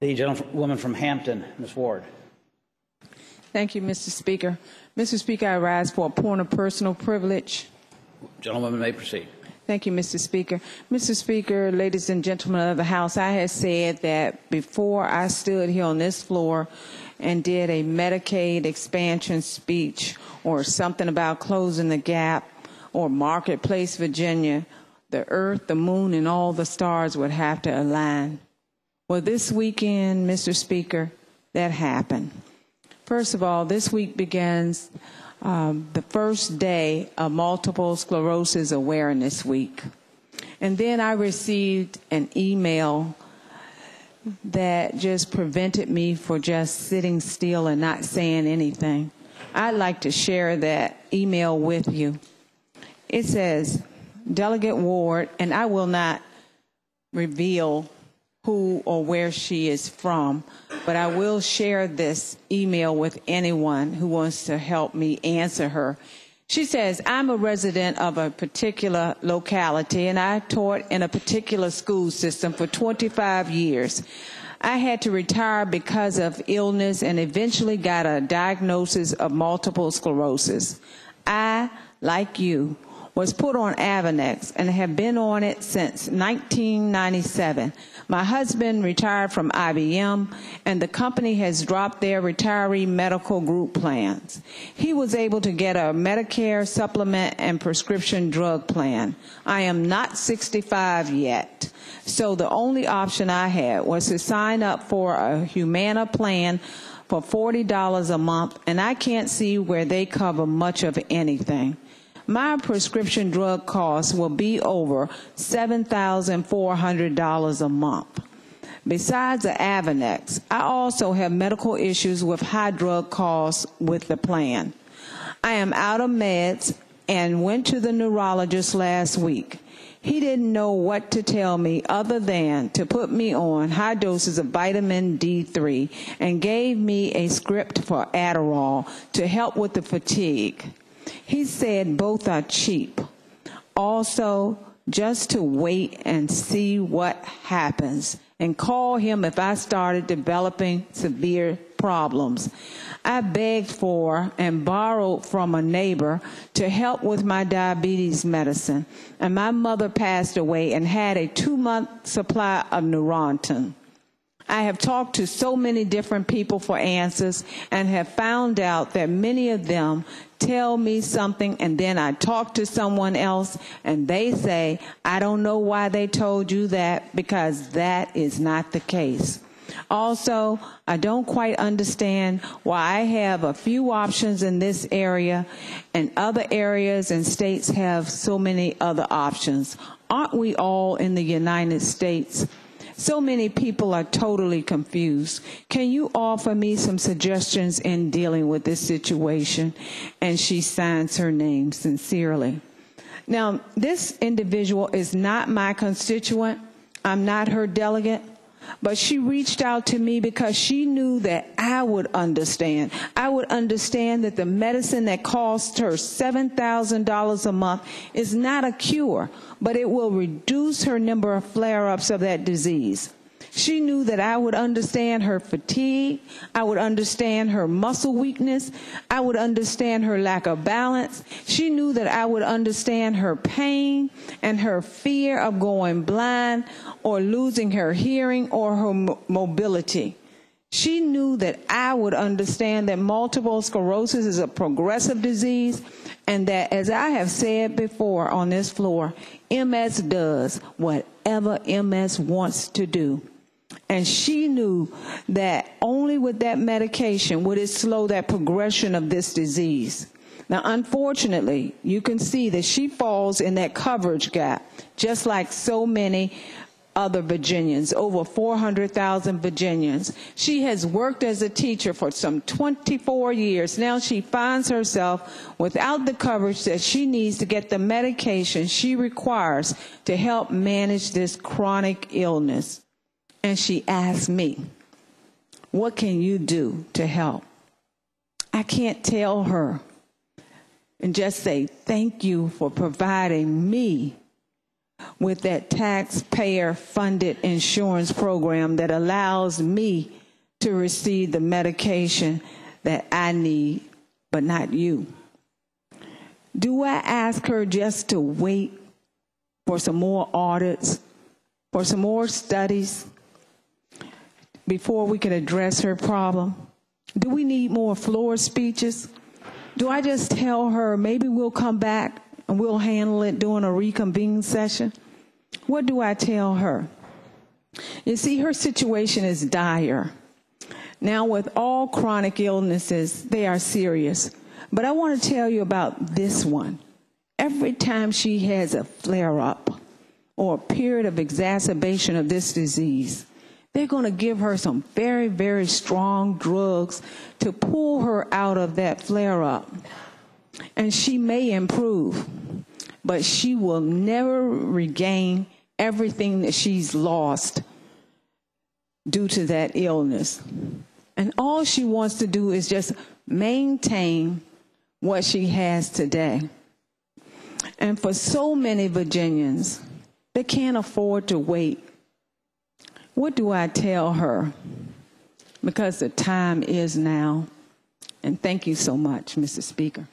The gentlewoman from Hampton, Ms. Ward. Thank you, Mr. Speaker. Mr. Speaker, I rise for a point of personal privilege. Gentlewoman may proceed. Thank you, Mr. Speaker. Mr. Speaker, ladies and gentlemen of the House, I had said that before I stood here on this floor and did a Medicaid expansion speech or something about closing the gap or Marketplace, Virginia, the earth, the moon, and all the stars would have to align. Well, this weekend, Mr. Speaker, that happened. First of all, this week begins the first day of Multiple Sclerosis Awareness Week. And then I received an email that just prevented me from just sitting still and not saying anything. I'd like to share that email with you. It says, Delegate Ward, and I will not reveal who or where she is from, but I will share this email with anyone who wants to help me answer her. She says, I'm a resident of a particular locality, and I taught in a particular school system for 25 years. I had to retire because of illness and eventually got a diagnosis of multiple sclerosis. I, like you, was put on Avonex and have been on it since 1997. My husband retired from IBM, and the company has dropped their retiree medical group plans. He was able to get a Medicare supplement and prescription drug plan. I am not 65 yet, so the only option I had was to sign up for a Humana plan for $40 a month, and I can't see where they cover much of anything. My prescription drug costs will be over $7,400 a month. Besides the Avonex, I also have medical issues with high drug costs with the plan. I am out of meds and went to the neurologist last week. He didn't know what to tell me other than to put me on high doses of vitamin D3 and gave me a script for Adderall to help with the fatigue. He said both are cheap. Also, just to wait and see what happens and call him if I started developing severe problems. I begged for and borrowed from a neighbor to help with my diabetes medicine, and my mother passed away and had a 2-month supply of Neurontin. I have talked to so many different people for answers and have found out that many of them tell me something and then I talk to someone else and they say, I don't know why they told you that because that is not the case. Also, I don't quite understand why I have a few options in this area and other areas and states have so many other options. Aren't we all in the United States? So many people are totally confused. Can you offer me some suggestions in dealing with this situation? And she signs her name, sincerely. Now, this individual is not my constituent. I'm not her delegate. But she reached out to me because she knew that I would understand. I would understand that the medicine that costs her $7,000 a month is not a cure, but it will reduce her number of flare-ups of that disease. She knew that I would understand her fatigue, I would understand her muscle weakness, I would understand her lack of balance. She knew that I would understand her pain and her fear of going blind or losing her hearing or her mobility. She knew that I would understand that multiple sclerosis is a progressive disease and that, as I have said before on this floor, MS does whatever MS wants to do. And she knew that only with that medication would it slow that progression of this disease. Now, unfortunately, you can see that she falls in that coverage gap, just like so many other Virginians, over 400,000 Virginians. She has worked as a teacher for some 24 years. Now she finds herself without the coverage that she needs to get the medication she requires to help manage this chronic illness. And she asked me, what can you do to help? I can't tell her and just say, thank you for providing me with that taxpayer-funded insurance program that allows me to receive the medication that I need, but not you? Do I ask her just to wait for some more audits, for some more studies, before we can address her problem? Do we need more floor speeches? Do I just tell her maybe we'll come back and we'll handle it during a reconvene session? What do I tell her? You see, her situation is dire. Now, with all chronic illnesses, they are serious. But I want to tell you about this one. Every time she has a flare-up or a period of exacerbation of this disease, they're going to give her some very, very strong drugs to pull her out of that flare-up. And she may improve, but she will never regain everything that she's lost due to that illness. And all she wants to do is just maintain what she has today. And for so many Virginians, they can't afford to wait. What do I tell her? Because the time is now. And thank you so much, Mr. Speaker.